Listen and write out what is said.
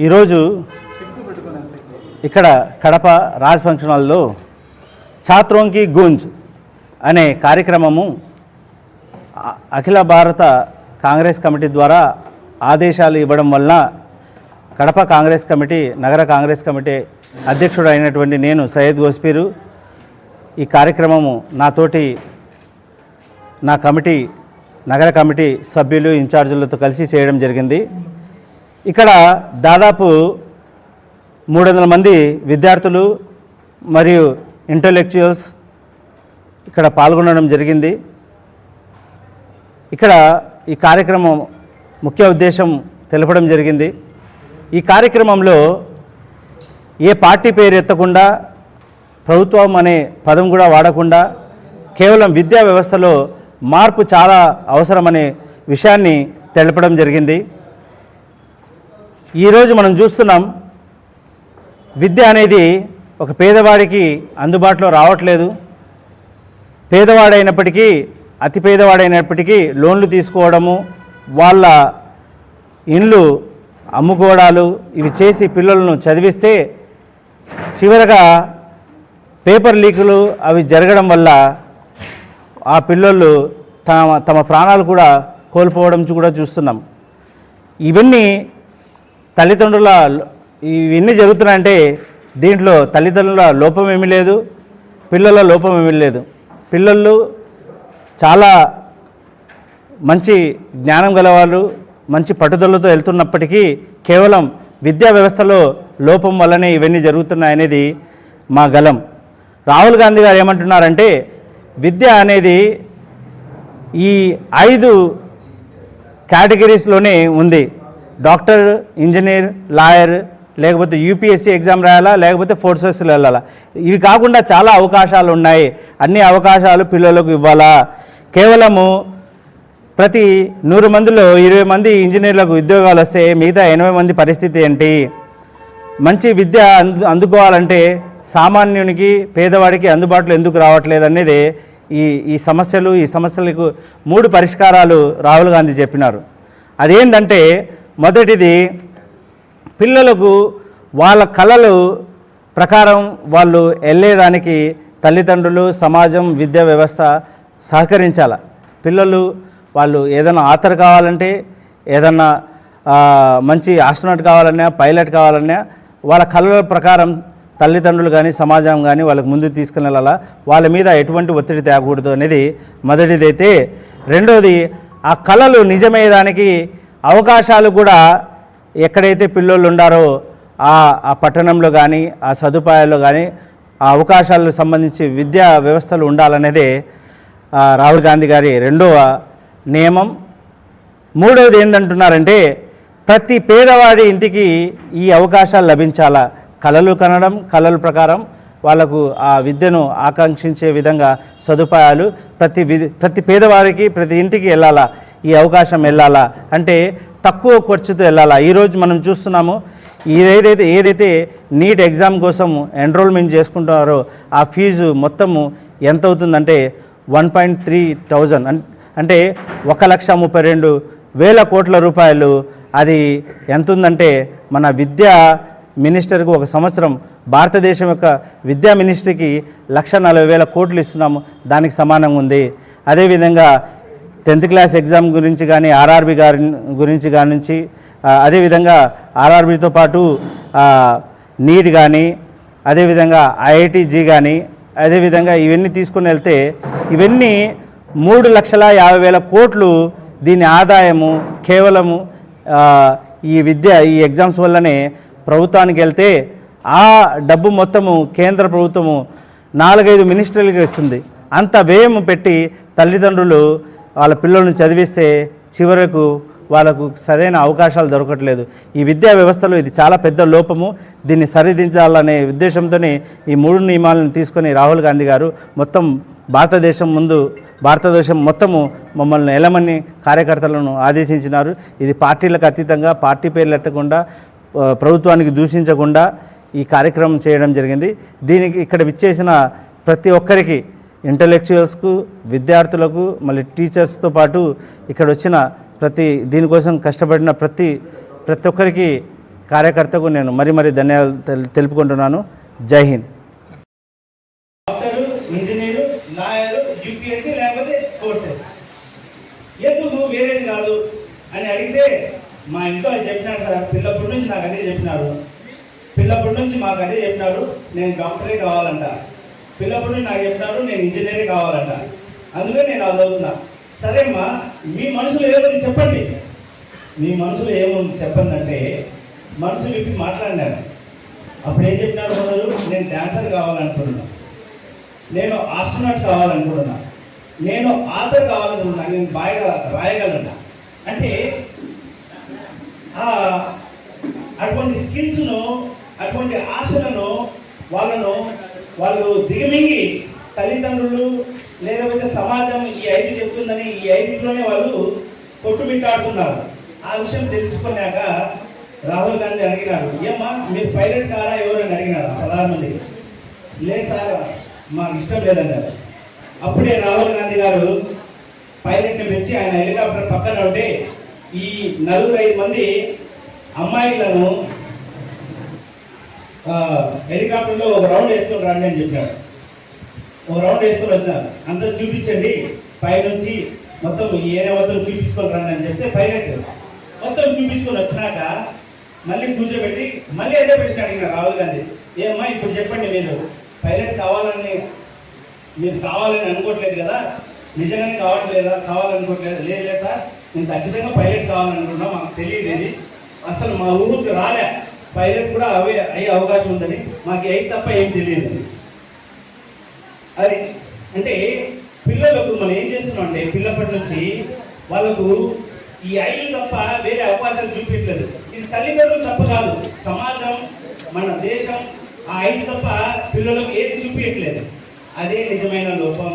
ఈరోజు ఇక్కడ కడప రాజ్ ఫంక్షన్ హాల్లో ఛాత్రోంకి గూంజ్ అనే కార్యక్రమము అఖిల భారత కాంగ్రెస్ కమిటీ ద్వారా ఆదేశాలు ఇవ్వడం వలన కడప కాంగ్రెస్ కమిటీ నగర కాంగ్రెస్ కమిటీ అధ్యక్షుడు అయినటువంటి నేను సయ్యద్ గోస్పీరు ఈ కార్యక్రమము నాతోటి నా కమిటీ నగర కమిటీ సభ్యులు ఇన్ఛార్జీలతో కలిసి చేయడం జరిగింది. ఇక్కడ దాదాపు 300 మంది విద్యార్థులు మరియు ఇంటలెక్చువల్స్ ఇక్కడ పాల్గొనడం జరిగింది. ఇక్కడ ఈ కార్యక్రమం ముఖ్య ఉద్దేశం తెలపడం జరిగింది. ఈ కార్యక్రమంలో ఏ పార్టీ పేరు ఎత్తకుండా, ప్రభుత్వం అనే పదం కూడా వాడకుండా కేవలం విద్యా వ్యవస్థలో మార్పు చాలా అవసరమనే విషయాన్ని తెలపడం జరిగింది. ఈరోజు మనం చూస్తున్నాం, విద్య అనేది ఒక పేదవాడికి అందుబాటులో రావట్లేదు. పేదవాడైనప్పటికీ అతి పేదవాడైనప్పటికీ లోన్లు తీసుకోవడము, వాళ్ళ ఇండ్లు అమ్ముకోవడాలు ఇవి చేసి పిల్లలను చదివిస్తే చివరగా పేపర్ లీకులు అవి జరగడం వల్ల ఆ పిల్లలు తమ ప్రాణాలు కూడా కోల్పోవడం కూడా చూస్తున్నాం. ఇవన్నీ జరుగుతున్నాయంటే దీంట్లో తల్లిదండ్రుల లోపం ఏమీ లేదు, పిల్లల లోపం ఏమీ లేదు. పిల్లలు చాలా మంచి జ్ఞానం గలవాళ్ళు, మంచి పట్టుదలతో వెళ్తున్నప్పటికీ కేవలం విద్యా వ్యవస్థలో లోపం వల్లనే ఇవన్నీ జరుగుతున్నాయనేది మా గలం. రాహుల్ గాంధీ గారు ఏమంటున్నారంటే, విద్య అనేది ఈ 5 కేటగిరీస్లోనే ఉంది. డాక్టర్, ఇంజనీర్, లాయర్, లేకపోతే యూపీఎస్సీ ఎగ్జామ్ రాయాలా, లేకపోతే ఫోర్సెస్లో వెళ్ళాలా. ఇవి కాకుండా చాలా అవకాశాలు ఉన్నాయి. అన్ని అవకాశాలు పిల్లలకు ఇవ్వాలా. కేవలము ప్రతి 100 మందిలో 20 మంది ఇంజనీర్లకు ఉద్యోగాలు వస్తే మిగతా 80 మంది పరిస్థితి ఏంటి? మంచి విద్య అందుకోవాలంటే సామాన్యునికి, పేదవాడికి అందుబాటులో ఎందుకు రావట్లేదు అనేది ఈ సమస్యలకు 3 పరిష్కారాలు రాహుల్ గాంధీ చెప్పినారు. అదేంటంటే, మొదటిది పిల్లలకు వాళ్ళ కళలు ప్రకారం వాళ్ళు వెళ్ళేదానికి తల్లిదండ్రులు, సమాజం, విద్యా వ్యవస్థ సహకరించాల. పిల్లలు వాళ్ళు ఏదైనా ఆథర్ కావాలంటే, ఏదన్నా మంచి ఆస్ట్రోనాట్ కావాలన్నా, పైలట్ కావాలన్నా వాళ్ళ కళల ప్రకారం తల్లిదండ్రులు కానీ సమాజం కానీ వాళ్ళకి ముందుకు తీసుకుని వెళ్ళాలా. వాళ్ళ మీద ఎటువంటి ఒత్తిడి తేకూడదు అనేది మొదటిదైతే. రెండోది, ఆ కళలు నిజమయ్యేదానికి అవకాశాలు కూడా ఎక్కడైతే పిల్లలు ఉండారో ఆ పట్టణంలో కానీ, ఆ సదుపాయాల్లో కానీ ఆ అవకాశాలకు సంబంధించి విద్యా వ్యవస్థలు ఉండాలనేదే రాహుల్ గాంధీ గారి రెండవ నియమం. మూడవది ఏంటంటున్నారంటే, ప్రతి పేదవాడి ఇంటికి ఈ అవకాశాలు లభించాలా. కళలు కనడం, కళల ప్రకారం వాళ్ళకు ఆ విద్యను ఆకాంక్షించే విధంగా సదుపాయాలు ప్రతి పేదవారికి, ప్రతి ఇంటికి వెళ్ళాలా. ఈ అవకాశం వెళ్ళాలా అంటే తక్కువ ఖర్చుతో వెళ్ళాలా. ఈరోజు మనం చూస్తున్నాము, ఏదైతే నీట్ ఎగ్జామ్ కోసం ఎన్రోల్మెంట్ చేసుకుంటున్నారో ఆ ఫీజు మొత్తము ఎంత అవుతుందంటే 1.3,000 అంటే 1,32,000 కోట్ల రూపాయలు. అది ఎంత ఉందంటే మన విద్యా మినిస్టర్కు ఒక సంవత్సరం, భారతదేశం యొక్క విద్యా మినిస్ట్రీకి 1,40,000 కోట్లు ఇస్తున్నాము, దానికి సమానంగా ఉంది. అదేవిధంగా 10th క్లాస్ ఎగ్జామ్ గురించి కానీ, ఆర్ఆర్బి గురించి కానీ, అదేవిధంగా ఆర్ఆర్బితో పాటు నీట్ కానీ, అదేవిధంగా ఐఐటిజీ కానీ, అదేవిధంగా ఇవన్నీ తీసుకుని వెళ్తే ఇవన్నీ 3,50,000 కోట్లు దీని ఆదాయము కేవలము ఈ ఎగ్జామ్స్ వల్లనే ప్రభుత్వానికి వెళ్తే ఆ డబ్బు మొత్తము కేంద్ర ప్రభుత్వము 4-5 మినిస్ట్రీలకు ఇస్తుంది. అంత వ్యయం పెట్టి తల్లిదండ్రులు వాళ్ళ పిల్లలను చదివిస్తే చివరకు వాళ్ళకు సరైన అవకాశాలు దొరకట్లేదు. ఈ విద్యా వ్యవస్థలో ఇది చాలా పెద్ద లోపము. దీన్ని సరిదిద్దాలనే ఉద్దేశంతోనే ఈ 3 నియమాలను తీసుకొని రాహుల్ గాంధీ గారు మొత్తం భారతదేశం మొత్తము మమ్మల్ని ఎలమని కార్యకర్తలను ఆదేశించినారు. ఇది పార్టీలకు అతీతంగా, పార్టీ పేర్లు ఎత్తకుండా, ప్రభుత్వానికి దూషించకుండా ఈ కార్యక్రమం చేయడం జరిగింది. దీనికి ఇక్కడ విచ్చేసిన ప్రతి ఒక్కరికి, ఇంటలెక్చువల్స్కు, విద్యార్థులకు, మళ్ళీ టీచర్స్తో పాటు ఇక్కడ వచ్చిన దీనికోసం కష్టపడిన ప్రతి ఒక్కరికి కార్యకర్తకు నేను మరీ ధన్యవాదాలు తెలుపుకుంటున్నాను. జై Hind. Doctor, engineer, lawyer, UPSC లేకపోతే కోర్సెస్ ఎందుకు వేరేది కాదు అని అడిగితే మా ఇంట్లో అది చెప్పినాడు సార్. పిల్లప్పటి నుంచి నాకు అదే చెప్పినాడు. పిల్లప్పటి నుంచి మాకు అదే చెప్పినాడు, నేను డాక్టరే కావాలంట. పిల్లప్పటి నుంచి నాకు చెప్పినాడు, నేను ఇంజనీరే కావాలంట. అందుకే నేను అది అవుతున్నా. సరే అమ్మా, మీ మనసులో ఏముంది చెప్పండి. మీ మనసులో ఏముంది చెప్పండి అంటే మనసు విప్పి మాట్లాడినాను. అప్పుడు ఏం చెప్పినాడు మొదలు, నేను డాన్సర్ కావాలనుకుంటున్నా, నేను ఆస్ట్రోనాట్ కావాలనుకుంటున్నా, నేను ఆథర్ కావాలనుకుంటున్నా, నేను బాగా రాయగలన్నా. అంటే అటువంటి స్కిల్స్ను, అటువంటి ఆశలను వాళ్ళు దిగమింగి తల్లిదండ్రులు లేకపోతే సమాజం ఈ 5 చెప్తుందని ఈ 5లోనే వాళ్ళు కొట్టుమిట్టాడుతున్నారు. ఆ విషయం తెలుసుకున్నాక రాహుల్ గాంధీ అడిగినాడు, ఏమ్మా మీరు పైలట్ కారా ఎవరని అడిగినాడు ప్రధానమంత్రి. లేదు సార్ మాకు ఇష్టం లేదన్నారు. అప్పుడే రాహుల్ గాంధీ గారు పైలట్ని పెంచి ఆయన హెలికాప్టర్ పక్కన ఉంటే ఈ 4-5 మంది అమ్మాయిలను హెలికాప్టర్లో ఒక రౌండ్ వేసుకొని రండి అని చెప్పాడు. ఒక రౌండ్ వేసుకొని వచ్చినారు. అంతా చూపించండి పైనుంచి మొత్తం ఈ ఏరియా మొత్తం చూపించుకొని రండి అని చెప్తే పైలట్ మొత్తం చూపించుకొని వచ్చినాక మళ్ళీ కూర్చోబెట్టి మళ్ళీ అదే ప్రశ్న అడిగినారు రాహుల్ గాంధీ, ఏమ్మా ఇప్పుడు చెప్పండి, మీరు పైలట్ కావాలని అనుకోవట్లేదు కదా, నిజంగానే కావాలనుకోవట్లేదు. లేదు సార్, నేను ఖచ్చితంగా పైలట్ కావాలనుకున్నా, మాకు తెలియలేదు, అసలు మా ఊరికి రాలే పైలట్ కూడా అయ్యే అవకాశం ఉందని, మాకు తప్ప ఏం తెలియదు. అది అంటే పిల్లలకు మనం ఏం చేస్తున్నాం అంటే పిల్లప్పటి నుంచి వాళ్ళకు ఈ 5 తప్ప వేరే అవకాశాలు చూపించలేదు. ఇది తల్లిదండ్రులు తప్ప కాదు, సమాజం, మన దేశం ఆ 5 తప్ప పిల్లలకు ఏది చూపించట్లేదు. అదే నిజమైన లోపం.